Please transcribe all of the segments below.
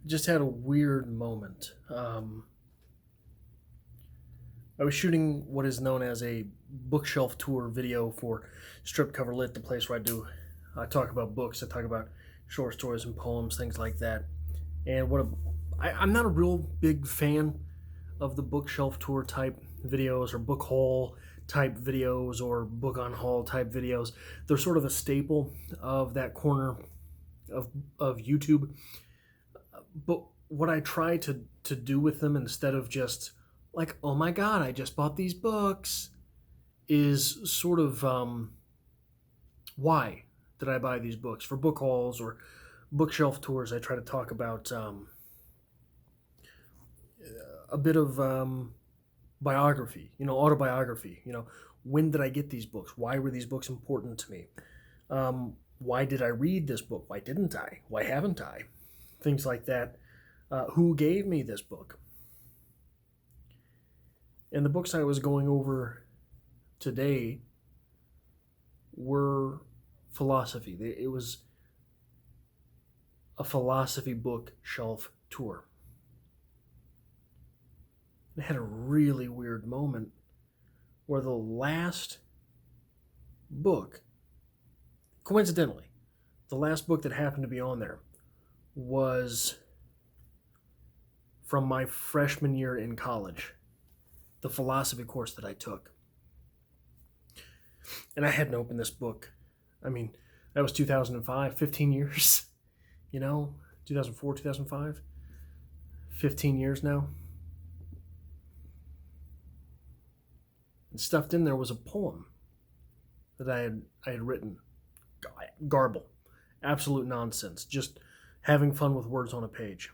Just had a weird moment. I was shooting what is known as a bookshelf tour video for Strip Cover Lit, the place where I talk about books, I talk about short stories and poems, things like that. And I'm not a real big fan of the bookshelf tour type videos or book haul type videos or book on haul type videos. They're sort of a staple of that corner of, of YouTube. But what I try to do with them instead of just like, oh my god, I just bought these books, is sort of why did I buy these books for book hauls or bookshelf tours? I try to talk about a bit of biography, autobiography. When did I get these books? Why were these books important to me? Why did I read this book? Why didn't I? Why haven't I? Things like that. Who gave me this book? And the books I was going over today were philosophy. It was a philosophy book shelf tour. I had a really weird moment where the last book, coincidentally, the last book that happened to be on there was from my freshman year in college, the philosophy course that I took. And I hadn't opened this book. I mean, that was 2005, 15 years, 2004, 2005, 15 years now. And stuffed in there was a poem that I had written. Garble. Absolute nonsense. Just having fun with words on a page.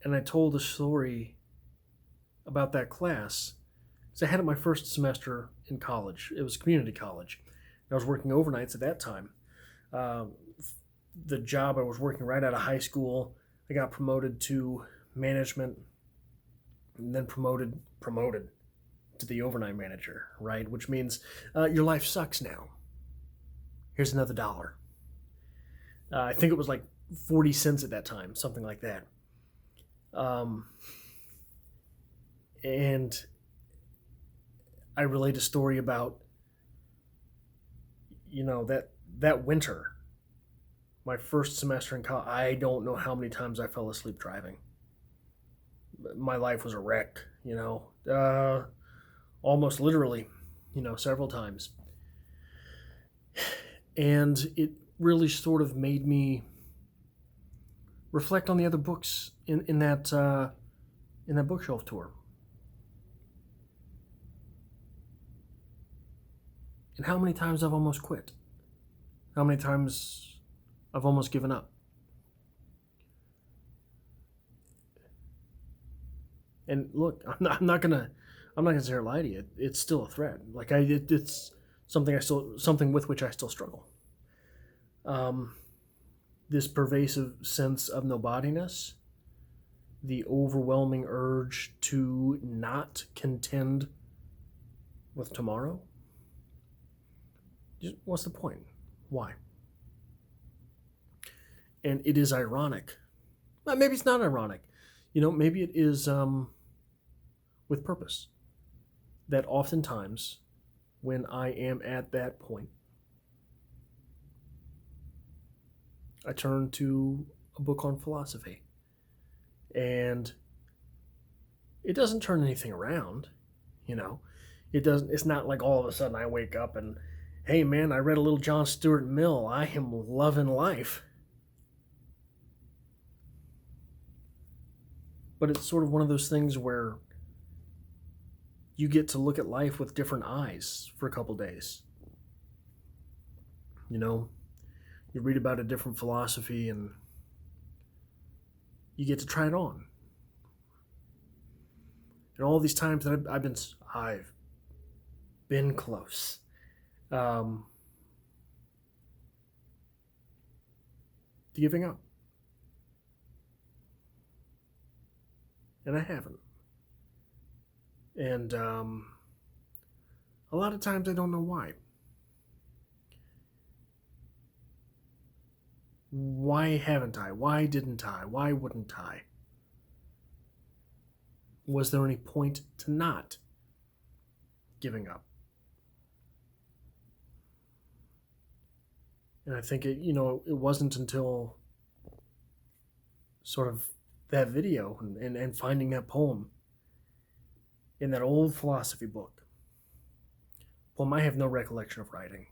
And I told a story about that class because I had it my first semester in college. It was community college. I was working overnights at that time. Uh, the job I was working right out of high school, I got promoted to management and then promoted to the overnight manager, right? Which means your life sucks now. Here's another dollar. I think it was like 40 cents at that time, something like that. Um, and I relate a story about, that winter, my first semester in college. I don't know how many times I fell asleep driving. My life was a wreck, almost literally, several times. And it really sort of made me reflect on the other books in that bookshelf tour, and how many times I've almost quit, how many times I've almost given up. And look, I'm not gonna sit here and lie to you. It's still a threat. Like it's something with which I still struggle. Um, this pervasive sense of nobodiness, the overwhelming urge to not contend with tomorrow. Just, what's the point? Why? And it is ironic. Well, maybe it's not ironic. Maybe it is with purpose. That oftentimes, when I am at that point, I turn to a book on philosophy. And it doesn't turn anything around, you know. It's not like all of a sudden I wake up and, hey man, I read a little John Stuart Mill. I am loving life. But it's sort of one of those things where you get to look at life with different eyes for a couple days. You know, you read about a different philosophy and you get to try it on. And all these times that I've been close um, to giving up, and I haven't. And a lot of times I don't know why. Why haven't I? Why didn't I? Why wouldn't I? Was there any point to not giving up? And I think it wasn't until sort of that video and finding that poem in that old philosophy book. Poem I have no recollection of writing.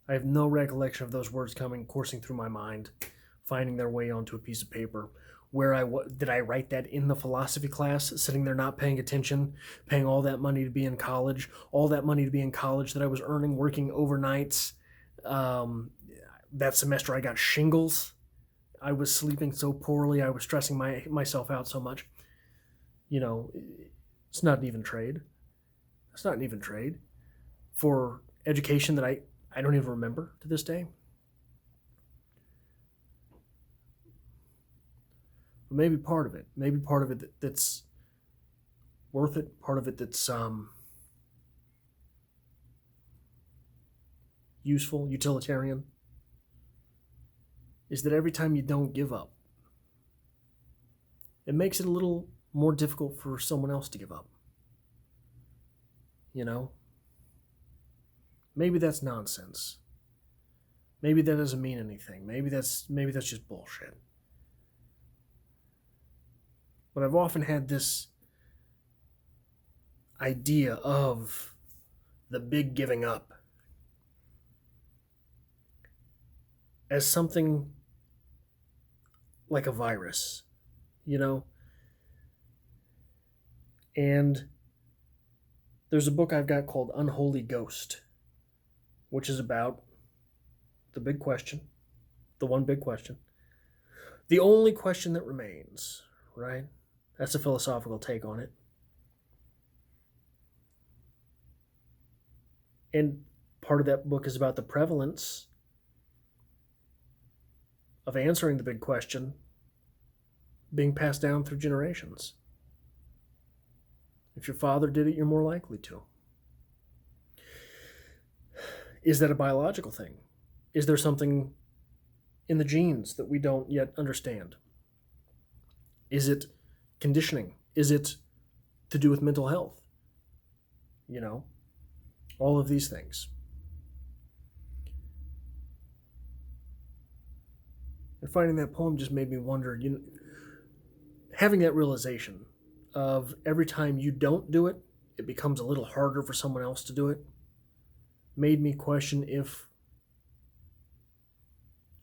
I have no recollection of those words coursing through my mind, finding their way onto a piece of paper. Did I write that in the philosophy class, sitting there not paying attention, paying all that money to be in college, that I was earning, working overnights. That semester I got shingles. I was sleeping so poorly. I was stressing myself out so much. It's not an even trade. It's not an even trade for education that I don't even remember to this day. But maybe part of it that's worth it, part of it that's useful, utilitarian, is that every time you don't give up, it makes it a little more difficult for someone else to give up. Maybe that's nonsense. Maybe that doesn't mean anything. Maybe that's just bullshit. But I've often had this idea of the big giving up as something like a virus, And there's a book I've got called Unholy Ghost, which is about the big question, the one big question, the only question that remains, right? That's a philosophical take on it. And part of that book is about the prevalence of answering the big question being passed down through generations. If your father did it, you're more likely to. Is that a biological thing? Is there something in the genes that we don't yet understand? Is it conditioning? Is it to do with mental health? All of these things. And finding that poem just made me wonder, having that realization of every time you don't do it, it becomes a little harder for someone else to do it, made me question if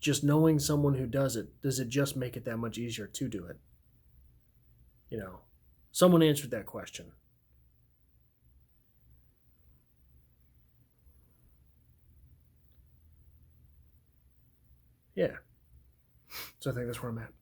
just knowing someone who does it just make it that much easier to do it? Someone answered that question. Yeah. So I think that's where I'm at.